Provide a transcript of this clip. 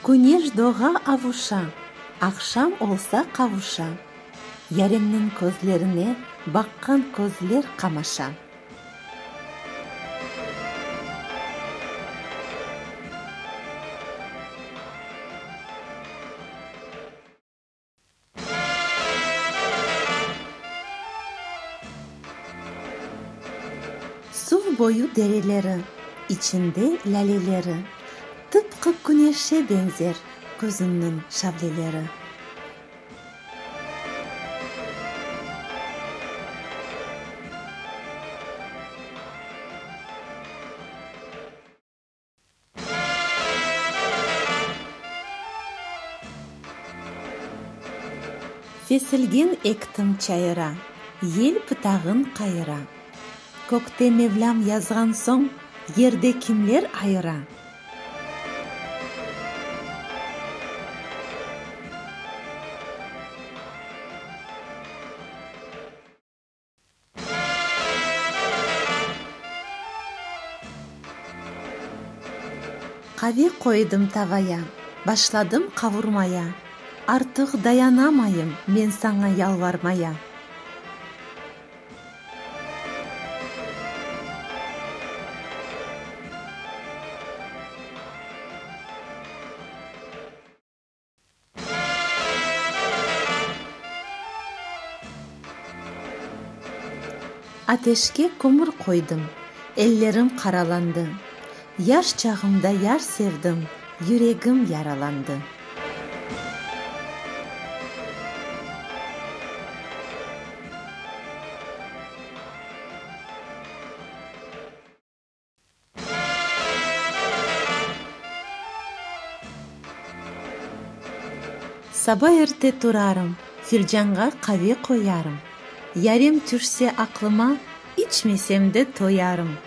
Күнеш доға авуша, ақшам олса қавуша. Яремнің көзлеріне баққан көзлер қамаша. Су бою дерелері, içinde ләлелері, tıpkı güneşe benzer gözünün şavleleri. Фесілген ектім чайыра, ел пытағын қайыра. Көкте Мевлам yazған соң, ерде кімлер айыра? Қави қойдым тавая, башладым қавурмая. Артық даянамайым мен саңа ялвармая. Ateşke көмір қойдым, эллерім қараланды. Яш чағымда яр sevdim, yüreğim yaralandı. Sabah erте turarım, filcanға kahve koyarım. Yarem düşse aklıma, içmesem de toyarım.